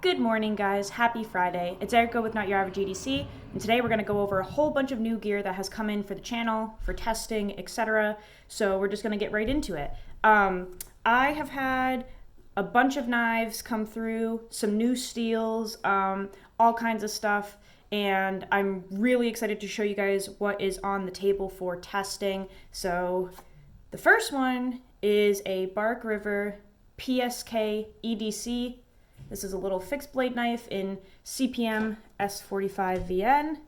Good morning, guys. Happy Friday. It's Erica with Not Your Average EDC, and today we're going to go over a whole bunch of new gear that has come in for the channel, for testing, etc. So we're just going to get right into it. I have had a bunch of knives come through, some new steels, all kinds of stuff, and I'm really excited to show you guys what is on the table for testing. So the first one is a River PSK EDC. This is a little fixed blade knife in CPM S45VN.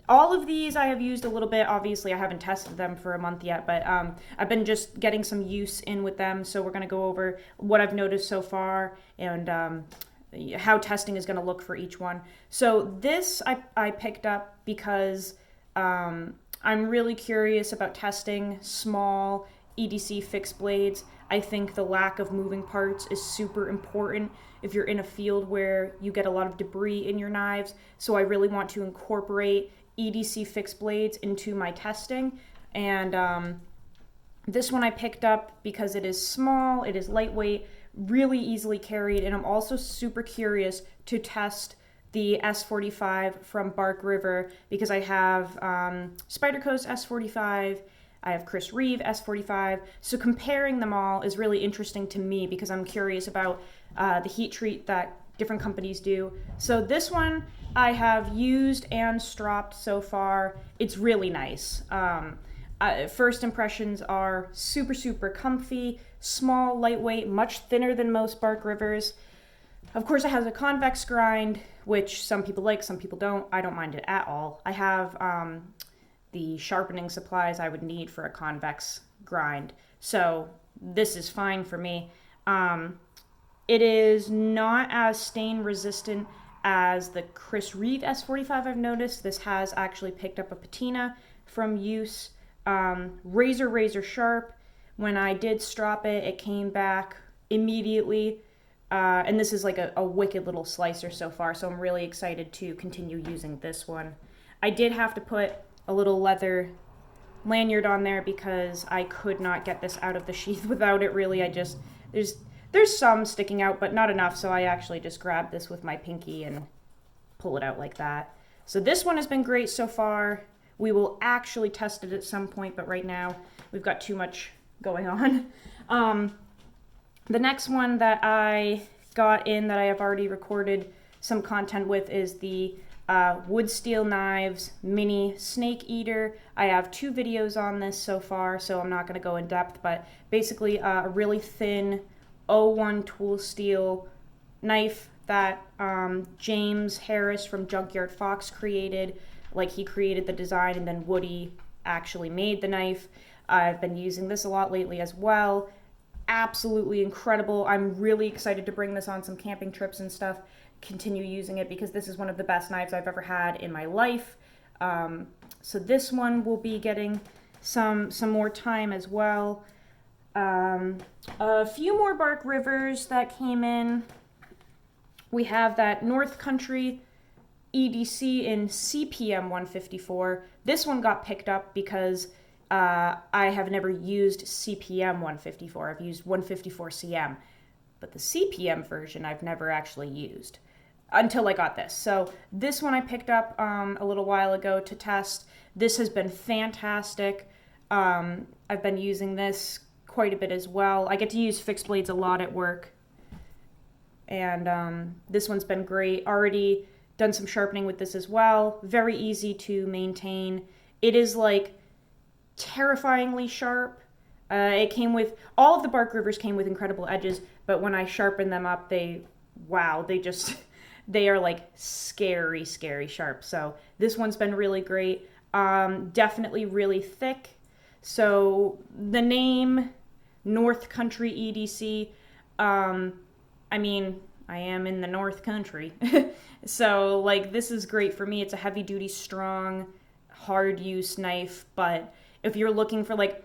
All of these I have used a little bit. Obviously, I haven't tested them for a month yet, but I've been just getting some use in with them. So we're going to go over what I've noticed so far and how testing is going to look for each one. So this I picked up because I'm really curious about testing small EDC fixed blades. I think the lack of moving parts is super important if you're in a field where you get a lot of debris in your knives. So I really want to incorporate EDC fixed blades into my testing. And this one I picked up because it is small, it is lightweight, really easily carried, and I'm also super curious to test the S45 from River because I have Spyderco's S45, I have Chris Reeve S45. So comparing them all is really interesting to me because I'm curious about the heat treat that different companies do. So this one I have used and stropped so far. It's really nice. First impressions are super comfy, small, lightweight, much thinner than most Rivers. Of course, it has a convex grind, which some people like, some people don't. I don't mind it at all. I have the sharpening supplies I would need for a convex grind. So this is fine for me. It is not as stain resistant as the Chris Reeve S45 I've noticed. This has actually picked up a patina from use. Razor sharp. When I did strop it, it came back immediately. And this is like a wicked little slicer so far, so I'm really excited to continue using this one. I did have to put a little leather lanyard on there because I could not get this out of the sheath without it really. There's some sticking out, but not enough, so I actually just grabbed this with my pinky and pull it out like that. So this one has been great so far. We will actually test it at some point, but right now we've got too much going on. The next one that I got in that I have already recorded some content with is the Wood Steel Knives Mini Snake Eater. I have 2 videos on this so far, so I'm not going to go in depth, but basically a really thin 01 tool steel knife that James Harris from Junkyard Fox created. Like, he created the design and then Woody actually made the knife. I've been using this a lot lately as well. Absolutely incredible. I'm really excited to bring this on some camping trips and stuff, continue using it because this is one of the best knives I've ever had in my life. So this one will be getting some more time as well. A few more Rivers that came in. We have that North Country EDC in CPM 154. This one got picked up because I have never used CPM 154. I've used 154 CM, but the CPM version I've never actually used until I got this. So this one I picked up a little while ago to test. This has been fantastic. I've been using this quite a bit as well. I get to use fixed blades a lot at work, and this one's been great. Already done some sharpening with this as well. Very easy to maintain. It is like terrifyingly sharp. It came with, all of the Rivers came with incredible edges, but when I sharpen them up, they are like scary sharp. So this one's been really great. Definitely really thick. So the name North Country EDC, I mean, I am in the North Country. So like, this is great for me. It's a heavy duty, strong, hard use knife, but if you're looking for, like,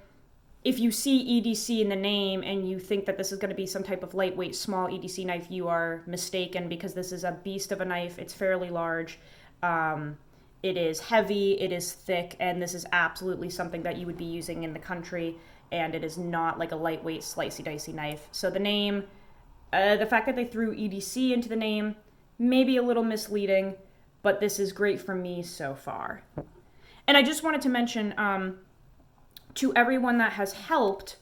if you see EDC in the name and you think that this is going to be some type of lightweight, small EDC knife, you are mistaken because this is a beast of a knife. It's fairly large. It is heavy, it is thick, and this is absolutely something that you would be using in the country, and it is not like a lightweight, slicey, dicey knife. So the name The fact that they threw EDC into the name, maybe a little misleading, but this is great for me so far. And I just wanted to mention to everyone that has helped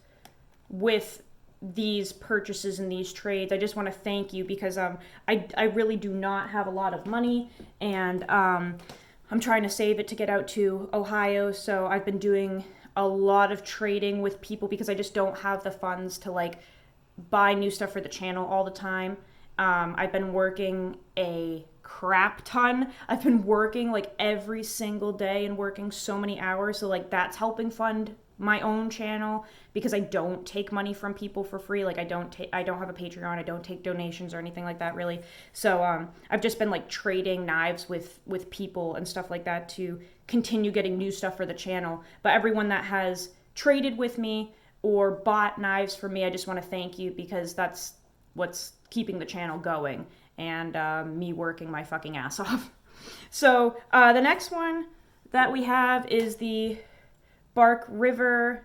with these purchases and these trades, I just want to thank you, because I really do not have a lot of money, and I'm trying to save it to get out to Ohio, so I've been doing a lot of trading with people because I just don't have the funds to like buy new stuff for the channel all the time. I've been working a crap ton. I've been working like every single day and working so many hours, so like that's helping fund my own channel, because I don't take money from people for free. Like I don't have a Patreon, I don't take donations or anything like that really. So I've just been like trading knives with people and stuff like that to continue getting new stuff for the channel. But everyone that has traded with me or bought knives for me, I just want to thank you, because that's what's keeping the channel going, and me working my fucking ass off. So the next one that we have is the River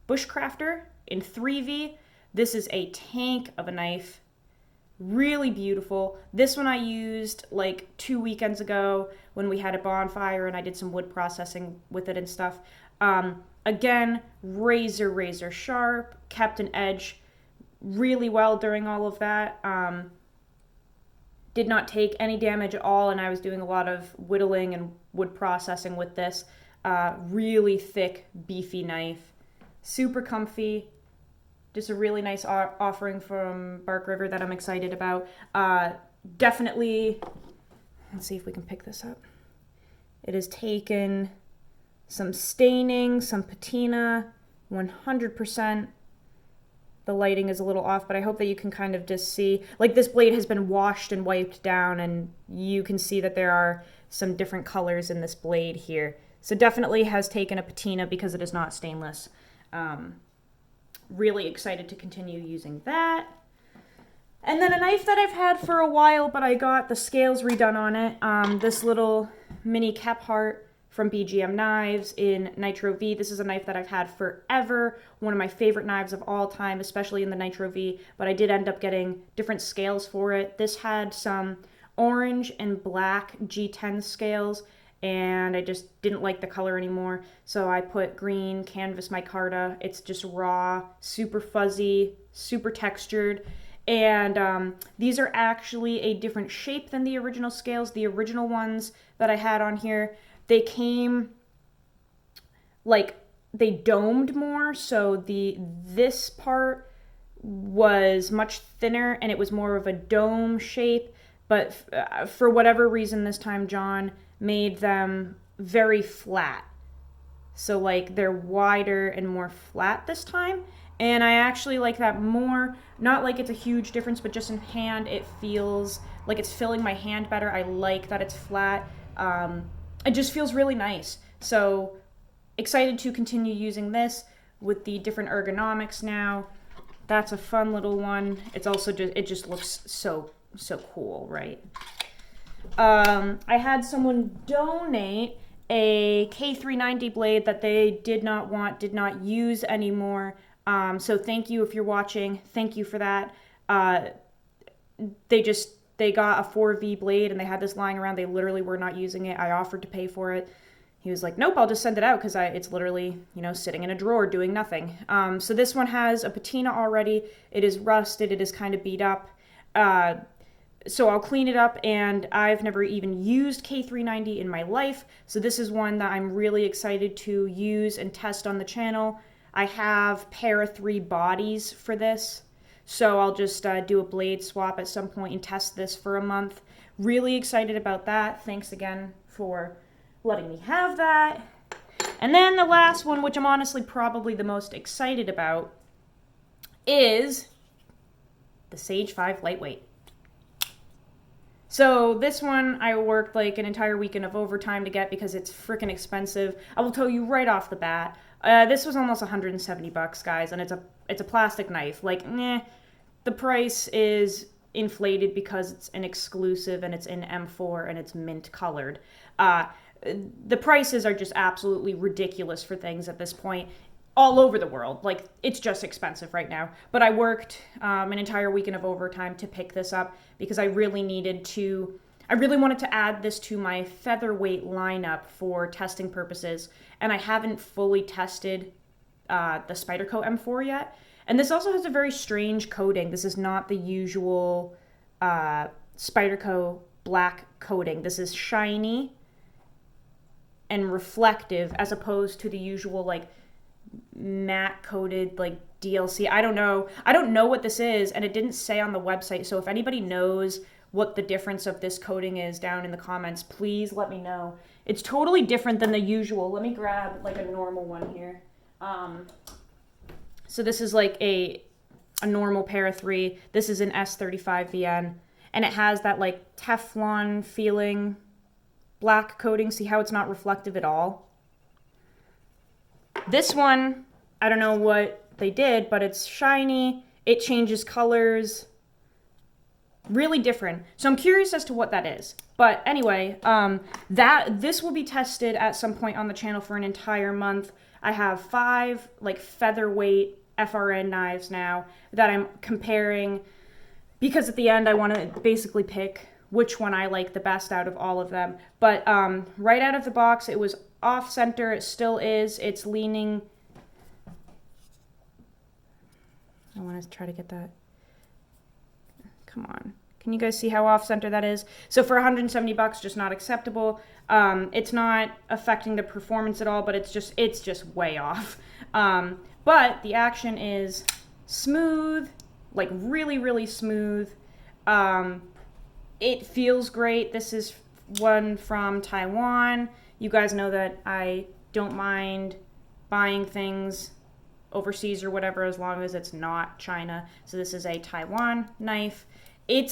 Bushcrafter in 3V. This is a tank of a knife. Really beautiful. This one I used like 2 weekends ago when we had a bonfire and I did some wood processing with it and stuff. Again, razor sharp, kept an edge really well during all of that. Did not take any damage at all, and I was doing a lot of whittling and wood processing with this. Really thick, beefy knife. Super comfy. Just a really nice offering from River that I'm excited about. Definitely, let's see if we can pick this up. It has taken some staining, some patina, 100%. The lighting is a little off, but I hope that you can kind of just see, like this blade has been washed and wiped down, and you can see that there are some different colors in this blade here. So definitely has taken a patina because it is not stainless. Really excited to continue using that. And then a knife that I've had for a while, but I got the scales redone on it. This little mini cap Hart from BGM Knives in Nitro V. This is a knife that I've had forever. One of my favorite knives of all time, especially in the Nitro V, but I did end up getting different scales for it. This had some orange and black G10 scales, and I just didn't like the color anymore, so I put green canvas micarta. It's just raw, super fuzzy, super textured, and these are actually a different shape than the original scales. The original ones that I had on here, they came like they domed more, so this part was much thinner and it was more of a dome shape, but for whatever reason this time John made them very flat. So like they're wider and more flat this time, and I actually like that more. Not like it's a huge difference, but just in hand it feels like it's filling my hand better. I like that it's flat. It just feels really nice. So excited to continue using this with the different ergonomics now. That's a fun little one. It's also it just looks so cool, right? I had someone donate a K390 blade that they did not use anymore. So thank you if you're watching. Thank you for that. They got a 4V blade and they had this lying around. They literally were not using it. I offered to pay for it. He was like, nope, I'll just send it out because it's literally, sitting in a drawer doing nothing. So this one has a patina already. It is rusted. It is kind of beat up. So I'll clean it up, and I've never even used K390 in my life. So this is one that I'm really excited to use and test on the channel. I have Para 3 bodies for this. So I'll just do a blade swap at some point and test this for a month. Really excited about that. Thanks again for letting me have that. And then the last one, which I'm honestly probably the most excited about, is the Sage 5 Lightweight. So this one I worked like an entire weekend of overtime to get because it's freaking expensive. I will tell you right off the bat, this was almost $170, guys, and it's a plastic knife. Like, the price is inflated because it's an exclusive and it's in M4 and it's mint colored. The prices are just absolutely ridiculous for things at this point. all over the world. Like, it's just expensive right now. But I worked an entire weekend of overtime to pick this up because I really wanted to add this to my featherweight lineup for testing purposes. And I haven't fully tested the Spyderco M4 yet. And this also has a very strange coating. This is not the usual Spyderco black coating. This is shiny and reflective as opposed to the usual like matte coated like DLC. I don't know what this is, and it didn't say on the website. So if anybody knows what the difference of this coating is down in the comments, please let me know. It's totally different than the usual. Let me grab like a normal one here. So this is like a normal Para 3. This is an S35VN, and it has that like Teflon feeling black coating. See how it's not reflective at all? This one, I don't know what they did, but it's shiny. It changes colors. Really different. So I'm curious as to what that is. But anyway, this will be tested at some point on the channel for an entire month. I have 5 like featherweight FRN knives now that I'm comparing, because at the end I want to basically pick which one I like the best out of all of them. But right out of the box, it was off center. It still is. It's leaning. I want to try to get that. Come on. Can you guys see how off center that is? So for $170, just not acceptable. It's not affecting the performance at all, but it's just way off. But the action is smooth, like really, really smooth. It feels great. This is one from Taiwan. You guys know that I don't mind buying things overseas or whatever as long as it's not China. So this is a Taiwan knife. It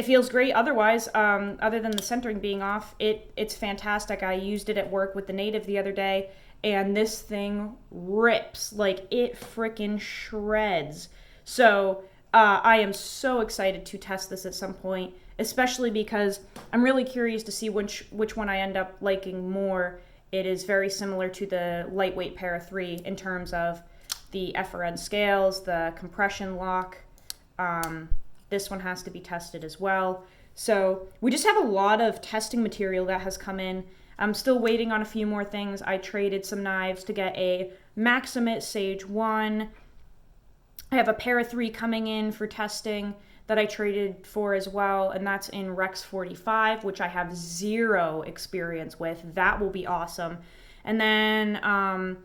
feels great otherwise, other than the centering being off. It's fantastic. I used it at work with the native the other day, and this thing rips. Like, it freaking shreds. So I am so excited to test this at some point, especially because I'm really curious to see which one I end up liking more. It is very similar to the lightweight Para 3 in terms of the FRN scales, the compression lock. This one has to be tested as well. So we just have a lot of testing material that has come in. I'm still waiting on a few more things. I traded some knives to get a Maximate Sage 1. I have a Para 3 coming in for testing that I traded for as well, and that's in Rex 45, which I have 0 experience with. That will be awesome. And then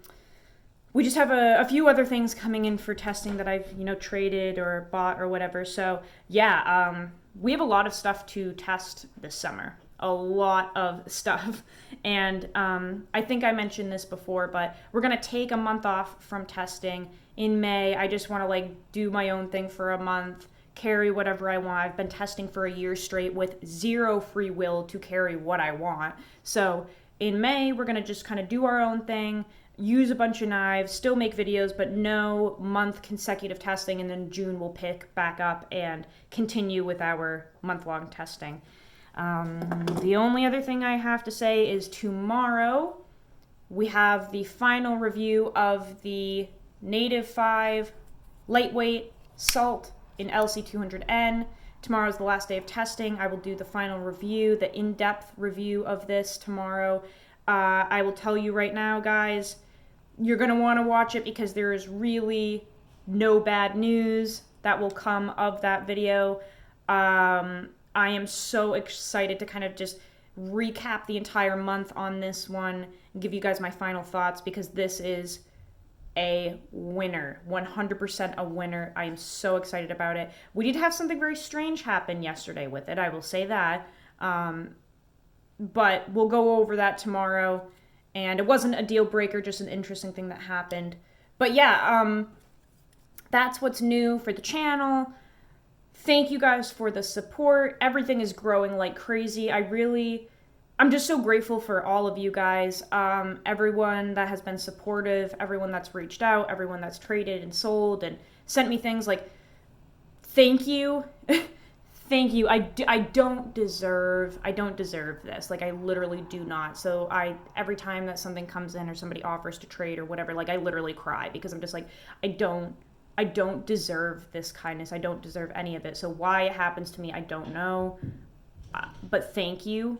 we just have a few other things coming in for testing that I've, traded or bought or whatever. So yeah, we have a lot of stuff to test this summer. A lot of stuff. And I think I mentioned this before, but we're going to take a month off from testing in May. I just want to do my own thing for a month, carry whatever I want. I've been testing for a year straight with 0 free will to carry what I want. So in May, we're going to just kind of do our own thing, use a bunch of knives, still make videos, but no month consecutive testing. And then June we'll pick back up and continue with our month-long testing. The only other thing I have to say is tomorrow we have the final review of the Native 5 lightweight salt in LC200N. Tomorrow's the last day of testing. I will do the final review, the in-depth review of this tomorrow. I will tell you right now, guys, you're going to want to watch it because there is really no bad news that will come of that video. I am so excited to kind of just recap the entire month on this one and give you guys my final thoughts, because this is a winner, 100% a winner. I am so excited about it. We did have something very strange happen yesterday with it, I will say that. But we'll go over that tomorrow. And it wasn't a deal breaker, just an interesting thing that happened. But yeah, that's what's new for the channel. Thank you guys for the support. Everything is growing like crazy. I'm just so grateful for all of you guys. Everyone that has been supportive, everyone that's reached out, everyone that's traded and sold and sent me things. Thank you. Thank you. I don't deserve this. Like, I literally do not. So every time that something comes in or somebody offers to trade or whatever, like, I literally cry because I'm just like, I don't deserve this kindness. I don't deserve any of it. So why it happens to me, I don't know. But thank you.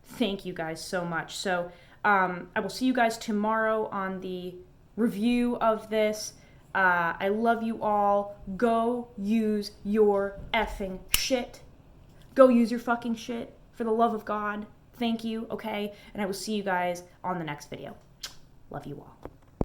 Thank you guys so much. So I will see you guys tomorrow on the review of this. I love you all. Go use your effing shit. Go use your fucking shit. For the love of God. Thank you, okay? And I will see you guys on the next video. Love you all.